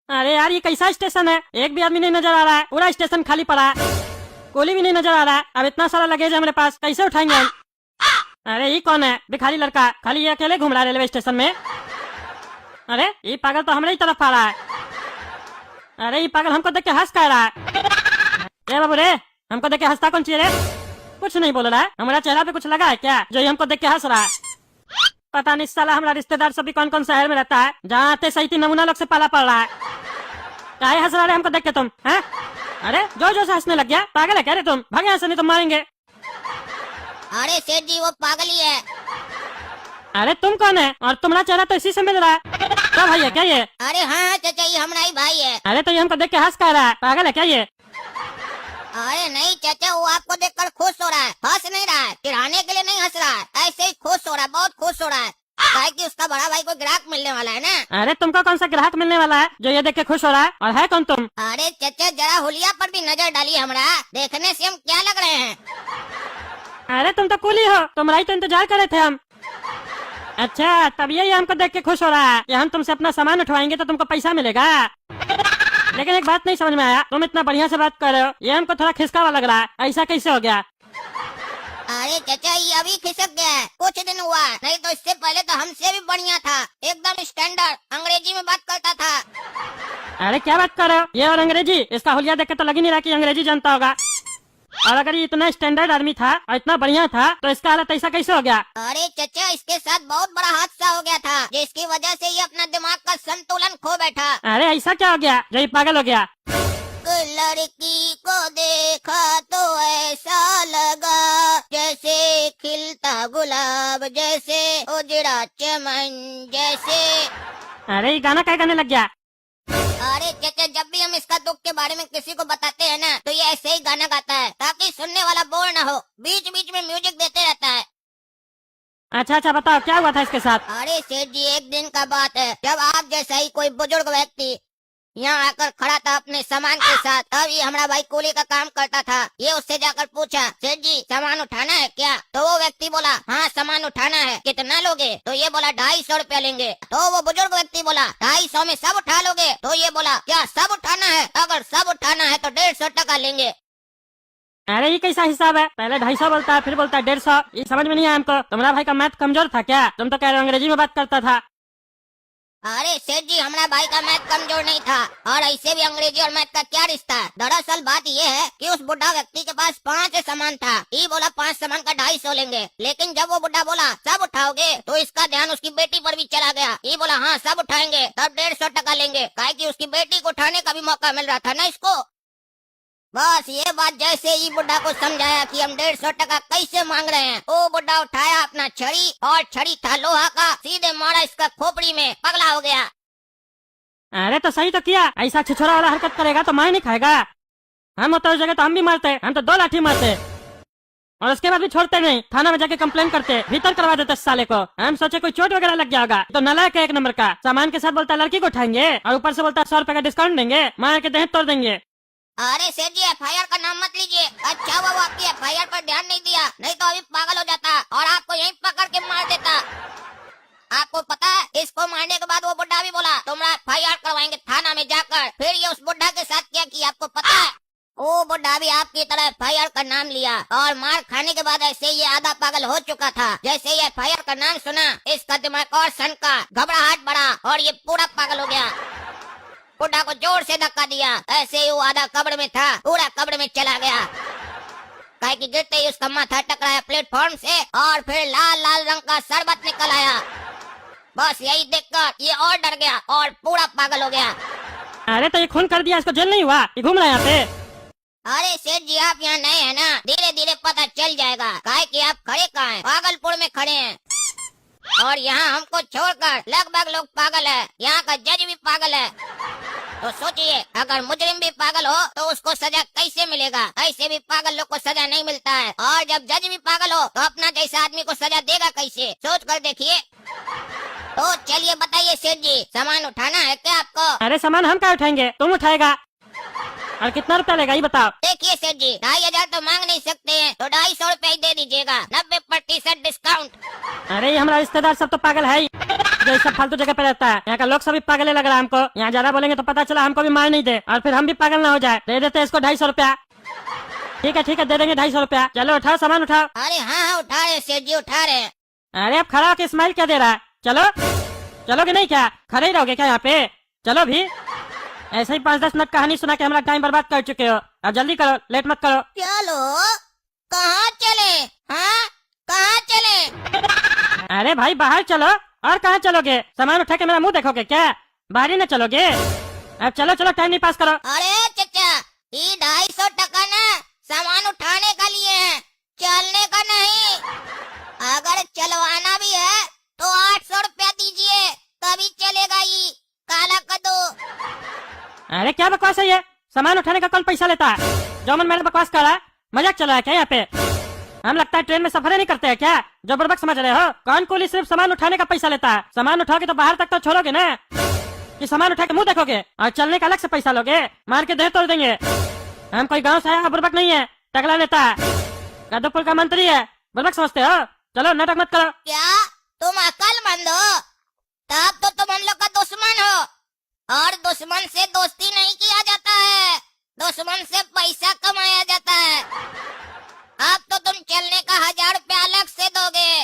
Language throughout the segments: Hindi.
अरे यार ये कैसा स्टेशन है, एक भी आदमी नहीं नजर आ रहा है, पूरा स्टेशन खाली पड़ा है, कोई भी नहीं नजर आ रहा है। अब इतना सारा लगेज है मेरे पास, कैसे उठाएंगे हम? अरे ये कौन है भिखारी लड़का, खाली ये अकेले घूम रहा है रेलवे स्टेशन में। अरे ये पागल तो हमारे ही तरफ आ रहा है। अरे ये पागल हमको देख के हंस कर रहा है। ए बाबू रे, हमको देख के हंसता कौन चाहिए रे? कुछ नहीं बोल रहा है, हमारा चेहरा पे कुछ लगा है क्या जो ये हमको देख के हंस रहा है? पता नहीं साला हमारा रिश्तेदार सभी कौन कौन शहर में रहता है, जहाँ आते सही नमूना लोग से पाला पड़ रहा है। काहे हंस रहा है हमको देख के तुम हैं? अरे जो जो से हंसने लग गया, पागल है क्या रे तुम? भागे यहाँ से नहीं तो मारेंगे। अरे सेठ जी वो पागल ही है। अरे तुम कौन है? और तुम्हारा चेहरा तो इसी से मिल रहा है। क्या भाई है क्या ये? अरे हाँ चाचा ये हमारा ही भाई है। अरे तो ये हमको देख के हंस कर रहा है, पागल है क्या ये? अरे नहीं चाचा वो आपको देखकर खुश हो रहा है, हंस नहीं रहा है, चिढ़ाने के लिए नहीं हंस रहा है, ऐसे ही खुश हो रहा है, बहुत खुश हो रहा है। काहे कि उसका बड़ा भाई को ग्राहक मिलने वाला है ना। अरे तुमको कौन सा ग्राहक मिलने वाला है जो ये देख के खुश हो रहा है? और है कौन तुम? अरे चाचा जरा हुलिया पर भी नजर डालिए, हमारा देखने से हम क्या लग रहे हैं? अरे तुम तो कूली हो, तुम्हारा ही तो इंतजार कर रहे थे हम। अच्छा तब ये हमको देख के खुश हो रहा है कि हम तुमसे अपना सामान उठवाएंगे तो तुमको पैसा मिलेगा। लेकिन एक बात नहीं समझ में आया, तुम इतना बढ़िया से बात कर रहे हो, ये हमको थोड़ा खिसका वाला लग रहा है, ऐसा कैसे हो गया? अरे चाचा ये अभी खिसक गया है, कुछ दिन हुआ है, नहीं तो इससे पहले तो हमसे भी बढ़िया था, एकदम स्टैंडर्ड अंग्रेजी में बात करता था। अरे क्या बात कर रहे हो? ये और अंग्रेजी, इसका हुलिया देख के तो लग ही नहीं रहा कि अंग्रेजी जानता होगा। और अगर ये इतना स्टैंडर्ड आदमी था और इतना बढ़िया था तो इसका हालत ऐसा कैसे हो गया? अरे चाचा इसके साथ बहुत बड़ा हादसा हो गया था, जिसकी वजह से ये अपना दिमाग का संतुलन खो बैठा। अरे ऐसा क्या हो गया जो ये पागल हो गया? लड़की को देखा तो ऐसा लगा जैसे खिलता गुलाब, जैसे उजड़ा चमन जैसे। अरे ये गाना क्या गाने लग गया? अरे चाचा जब भी हम इसका दुख के बारे में किसी को बताते हैं ना तो ये ऐसे ही गाना गाता है ताकि सुनने वाला बोर ना हो, बीच बीच में म्यूजिक देते रहता है। अच्छा अच्छा बताओ क्या हुआ था इसके साथ? अरे सेठ जी एक दिन का बात है, जब आप जैसा ही कोई बुजुर्ग व्यक्ति यहाँ आकर खड़ा था अपने सामान के साथ। अब ये हमारा भाई कूली का काम करता था, ये उससे जाकर पूछा सेठ जी सामान उठाना है क्या? तो वो व्यक्ति बोला हाँ सामान उठाना है, कितना लोगे? तो ये बोला 250 रुपया लेंगे। तो वो बुजुर्ग व्यक्ति बोला 250 में सब उठा लोगे? तो ये बोला क्या सब उठाना है? अगर सब उठाना है तो 150 टका लेंगे। अरे ये कैसा हिसाब है? पहले 250 बोलता है फिर बोलता है 150, ये समझ में नहीं आया हमको। तुम्हारा भाई का मैथ कमजोर था क्या? तुम तो कह रहे हो अंग्रेजी में बात करता था। अरे सेठ जी हमारा भाई का मैथ कमजोर नहीं था, और ऐसे भी अंग्रेजी और मैथ का क्या रिश्ता है? दरअसल बात ये है कि उस बुढ़ा व्यक्ति के पास 5 सामान था, ये बोला 5 सामान का 250 लेंगे। लेकिन जब वो बुढ़ा बोला सब उठाओगे तो इसका ध्यान उसकी बेटी पर भी चला गया, ये बोला हाँ सब उठाएंगे तब 150 टका लेंगे, काहे कि उसकी बेटी को उठाने का भी मौका मिल रहा था ना इसको। बस ये बात जैसे ही बुढ़ा को समझाया कि हम 150 टका कैसे मांग रहे हैं, वो बुढ़ा उठाया अपना छड़ी, और छड़ी था लोहा का, सीधे मारा इसका खोपड़ी में, पगला हो गया। अरे तो सही तो किया, ऐसा छिछोरा वाला हरकत करेगा तो मार नहीं खाएगा। हम होता उस जगह तो हम भी मारते, हम तो 2 लाठी मारते और उसके बाद भी छोड़ते नहीं, थाना में जाके कंप्लेन करते, भीतर करवा देते साले को। हम सोचे कोई चोट वगैरह लग गया होगा, तो नालायक है एक नंबर का। सामान के साथ बोलता लड़की को उठाएंगे और ऊपर से बोलता 100 रुपए का डिस्काउंट देंगे, मार के देह तोड़ देंगे। अरे सेठ जी FIR का नाम मत लीजिए। अच्छा हुआ वो आपकी FIR पर ध्यान नहीं दिया, नहीं तो अभी पागल हो जाता और आपको यहीं पकड़ के मार देता। आपको पता है इसको मारने के बाद वो बुढ़ा भी बोला तुम्हारा FIR करवाएंगे थाना में जाकर। फिर ये उस बुढ़ा के साथ क्या किया आपको पता है? वो बुढ़ा भी आपकी तरह FIR का नाम लिया और मार खाने के बाद ऐसे ये आधा पागल हो चुका था। जैसे ये FIR का नाम सुना इसका दिमाग और सनका, घबराहट बढ़ा और ये पूरा पागल हो गया। बुढ़ा को जोर से धक्का दिया, ऐसे ही वो आधा कब्र में था पूरा कब्र में चला गया, काहे कि गिरते ही उसका माथा टकराया प्लेटफॉर्म से और फिर लाल लाल रंग का शरबत निकल आया। बस यही देखकर ये और डर गया और पूरा पागल हो गया। अरे तो ये खून कर दिया, इसको जेल नहीं हुआ? ये घूम रहा है यहाँ पे। अरे सेठ जी आप यहाँ नए हैं ना, धीरे धीरे पता चल जाएगा। काहे कि आप खड़े कहाँ हैं? पागलपुर में खड़े हैं और यहाँ हमको छोड़कर लगभग लोग पागल है, यहाँ का जज भी पागल है। तो सोचिए अगर मुजरिम भी पागल हो तो उसको सजा कैसे मिलेगा? ऐसे भी पागल लोग को सजा नहीं मिलता है, और जब जज भी पागल हो तो अपना जैसा आदमी को सजा देगा कैसे? सोच कर देखिए। तो चलिए बताइए सेठ जी सामान उठाना है क्या आपको? अरे सामान हम क्या उठाएंगे, तुम उठाएगा। और कितना रुपया लेगा ये बताओ। देखिए सेठ जी, 2500 तो मांग नहीं सकते हैं, तो 250 रुपया ही दे दीजिएगा, 90% डिस्काउंट। अरे ये हमारा रिश्तेदार सब तो पागल है ही, जो इस सब फालतू जगह पे रहता है। यहाँ का लोग सभी पागल लग रहा है हमको। यहाँ ज्यादा बोलेंगे तो पता चला हमको भी मार नहीं दे और फिर हम भी पागल ना हो जाए। दे देते इसको 250 रुपया। ठीक है दे देंगे 250 रुपया। चलो उठाओ सामान उठाओ। अरे हाँ उठा रहे सेठ जी, उठा रहे। अरे अब खड़ा होकर स्माइल क्या दे रहा है? चलो चलोगे नहीं क्या? खड़े ही रहोगे क्या यहाँ पे? चलो भी, ऐसे ही 5-10 मिनट कहानी सुना के हमारा टाइम बर्बाद कर चुके हो। अब जल्दी करो, लेट मत करो। चलो, कहाँ चले? हाँ कहाँ चले? अरे भाई बाहर चलो। और कहाँ चलोगे? सामान उठा के मेरा मुंह देखोगे क्या? बाहर ही न चलोगे? अब चलो चलो, टाइम नहीं पास करो। अरे चचा, ये 250 टका ना सामान उठाने का लिए है, चलने का नहीं। अगर चलवाना भी है तो 800 रुपया दीजिए, तभी चलेगा। ये काला कद्दू। अरे क्या बकवास है ये? सामान उठाने का कौन पैसा लेता है? जो मन मैंने बकवास करा, मजाक चल रहा है क्या यहाँ पे? हम लगता है ट्रेन में सफर नहीं करते हैं क्या? जो बुड़बक समझ रहे हो? कौन कुली सिर्फ सामान उठाने का पैसा लेता है? सामान उठाओगे तो बाहर तक तो छोड़ोगे ना, कि सामान उठा के मुंह देखोगे और चलने का अलग से पैसा लोगे? मार के देह तोड़ देंगे। हम कोई गांव से आया बुड़बक नहीं है, टकला नेता है, कद्दूपुर का मंत्री है। बुड़बक समझते हो? चलो नाटक मत करो। क्या तुम अकलमंद हो? तब तो तुम हम लोग का दुश्मन हो, और दुश्मन से दोस्ती नहीं किया जाता है, दुश्मन से पैसा कमाया जाता है। अब तो तुम चलने का 1000 रुपया अलग से दोगे,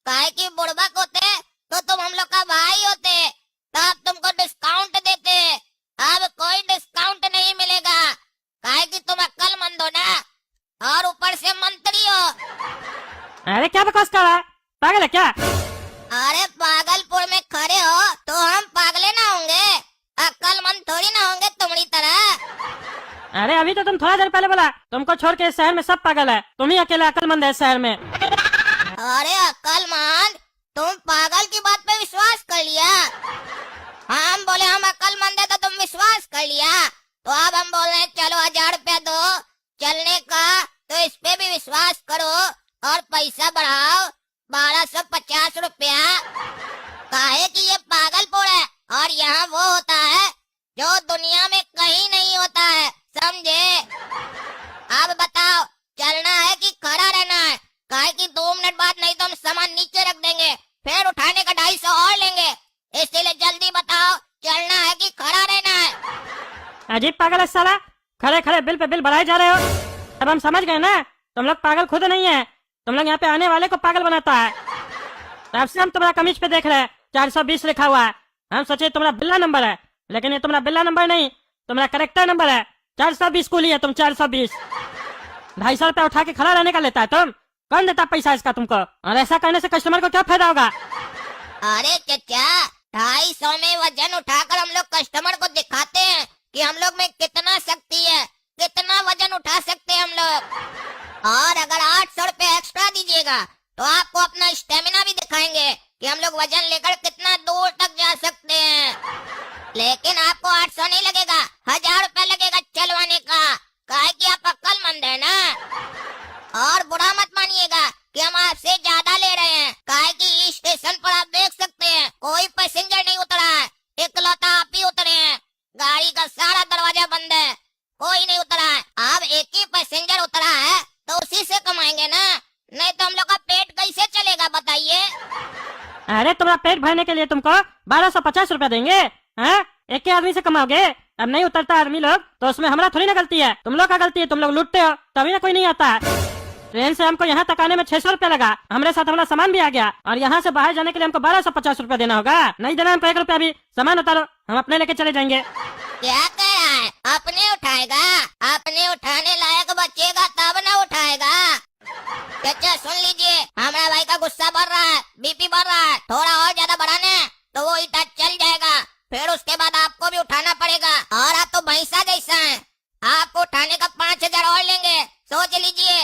काहे कि बुड़बक होते तो तुम हम लोग का भाई होते, तब तुमको डिस्काउंट देते। अब कोई डिस्काउंट नहीं मिलेगा, काहे कि तुम अक्लमंद हो ना, और ऊपर से मंत्री हो। अरे क्या बकवास कर रहा है? पागल है क्या? अरे पागलपुर में खड़े हो तो हम पागले ना होंगे? अक्लमंद थोड़ी ना होंगे तुम्हारी तरह। अरे अभी तो तुम थोड़ा देर पहले बोला तुमको छोड़ के इस शहर में सब पागल है, तुम ही अकेला अकलमंद है इस शहर में। अरे अक्लमंद, तुम पागल की बात पे विश्वास कर लिया। हम बोले हम अक्लमंद है तो तुम विश्वास कर लिया, तो अब हम बोल रहे हैं चलो 1000 रुपया दो चलने का, तो इस पे भी विश्वास करो और पैसा बढ़ाओ 1250 रुपया। काहे कि ये पागलपुर है और यहाँ वो होता है जो दुनिया में कहीं नहीं होता है, समझे? अब बताओ, चलना है कि खड़ा रहना है? काहे कि 2 मिनट बाद नहीं तो हम सामान नीचे रख देंगे, फिर उठाने का 250 और लेंगे। इसलिए जल्दी बताओ, चलना है कि खड़ा रहना है? अजीब पागल है साला, खड़े खड़े बिल पे बिल बढ़ाए जा रहे हो। अब हम समझ गए ना, तुम लोग पागल खुद नहीं है, तुम लोग यहाँ पे आने वाले को पागल बनाता है। तब से हम तुम्हारा कमीज पे देख रहे हैं 420 लिखा हुआ है। हम सोचे तुम्हारा बिल्ला नंबर है, लेकिन ये तुम्हारा बिल्ला नंबर नहीं, तुम्हारा करेक्टर नंबर है। 420 कूली है तुम, 420। 250 रुपया उठा के खड़ा रहने का लेता है तुम? कौन देता पैसा इसका तुमको? और ऐसा करने से कस्टमर को क्या फायदा होगा? अरे चचा, 250 में वजन उठाकर हम लोग कस्टमर को दिखाते हैं कि हम लोग में कितना शक्ति है, कितना वजन उठा सकते हैं हम लोग। और अगर 800 रुपए एक्स्ट्रा दीजिएगा तो आपको अपना स्टेमिना भी दिखाएंगे कि हम लोग वजन लेकर कितना दूर तक जा सकते हैं। लेकिन आपको 800 नहीं लगेगा, 1000 रुपया लगेगा चलवाने का, काहे कि आप अक्लमंद है ना। और बुरा मत मानिएगा कि हम आपसे ज्यादा ले रहे हैं, काहे कि इस स्टेशन पर आप देख सकते हैं कोई पैसेंजर नहीं उतरा है, इकलौता आप ही उतरे हैं। गाड़ी का सारा दरवाजा बंद है, कोई नहीं उतरा है। अब एक ही पैसेंजर उतरा है तो उसी से कमाएंगे ना, नहीं तो हम लोग का पेट कैसे चलेगा बताइए? अरे तुम्हारा पेट भरने के लिए तुमको 1250 रुपया देंगे? हाँ, एक ही आदमी से कमाओगे? अब नहीं उतरता आदमी लोग तो उसमें हमारा थोड़ी ना गलती है, तुम लोग का गलती है। तुम लोग लूटते हो तभी ना कोई नहीं आता। ट्रेन से हमको यहाँ तक आने में 600 रुपया लगा, हमारे साथ हमारा सामान भी आ गया, और यहाँ से बाहर जाने के लिए हमको 1250 रुपया देना होगा। नहीं देना हमको 1 रुपया भी। सामान उतारो, हम अपने लेके चले जाएंगे। क्या कह रहा है? अपने उठाएगा? अपने उठाने लायक बचेगा तब ना उठाएगा। चाचा सुन लीजिए, हमारा भाई का गुस्सा बढ़ रहा है, बीपी बढ़ रहा है, थोड़ा और ज्यादा बढ़ाने तो वो ईटा चल जाएगा, फिर उसके बाद आपको भी उठाना पड़ेगा। और आप तो भैंसा जैसा हैं, आपको उठाने का 5000 और लेंगे, सोच लीजिए।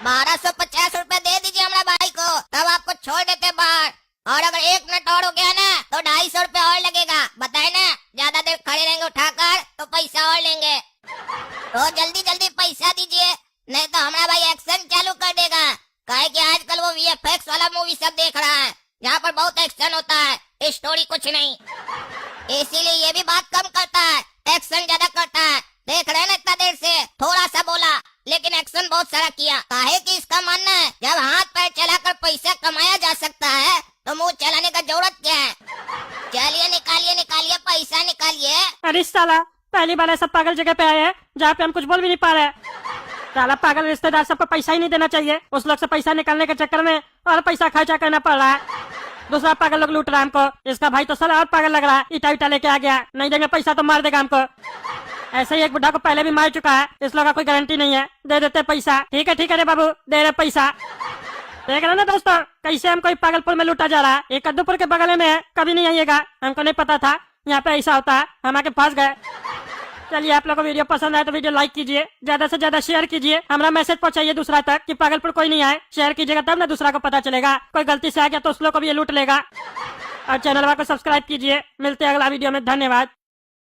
1250 रुपए दे दीजिए हमारा भाई को, तब आपको छोड़ देते बाहर। और अगर 1 मिनट और हो गया ना तो 250 रुपए और लगेगा, बताए ना? ज्यादा देर खड़े रहेंगे उठाकर तो पैसा और लेंगे, तो जल्दी जल्दी पैसा दीजिए, नहीं तो हमारा भाई एक्शन चालू कर देगा। काहे कि आजकल वो VFX वाला मूवी सब देख रहा है, जहाँ पर बहुत एक्शन होता है, स्टोरी कुछ नहीं। इसीलिए ये भी बात कम करता है, एक्शन ज्यादा करता है, देख रहे ना इतना देर से थोड़ा सा बोला लेकिन एक्शन बहुत सारा किया। काहे कि इसका मानना है जब हाथ पैर चलाकर पैसा कमाया जा सकता है तो मुंह चलाने का जरूरत क्या है। चलिए निकालिए निकालिए पैसा निकालिए। अरे साला पहली बार ऐसा पागल जगह पे आए हैं जहाँ पे हम कुछ बोल भी नहीं पा रहे। साला पागल रिश्तेदार सबको पैसा ही नहीं देना चाहिए, उस लोग से पैसा निकालने के चक्कर में और पैसा खर्चा करना पड़ रहा है। दूसरा पागल लोग लूट रहा है हमको। इसका भाई तो साला और पागल लग रहा है, ईटा ईटा लेके आ गया, नहीं देंगे पैसा तो मार देगा हमको। ऐसे ही एक बुढ़ा को पहले भी मार चुका है, इस लोग का कोई गारंटी नहीं है। दे देते पैसा। ठीक है रे बाबू, दे रहे पैसा। देख रहे ना दोस्तों कैसे हमको इस पागलपुर में लूटा जा रहा है। ये कद्दूपुर के बगल में है, कभी नहीं आइएगा, हमको नहीं पता था यहाँ पे ऐसा होता है, हम आके फंस गए। चलिए आप लोगों को वीडियो पसंद आए तो वीडियो लाइक कीजिए, ज्यादा से ज्यादा शेयर कीजिए, हमारा मैसेज पहुंचाइए दूसरा तक कि पागलपुर कोई नहीं आए। शेयर कीजिएगा तब ना दूसरा को पता चलेगा, कोई गलती से आ गया तो उस लोग को भी ये लूट लेगा। और चैनल को सब्सक्राइब कीजिए। मिलते हैं अगला वीडियो में, धन्यवाद।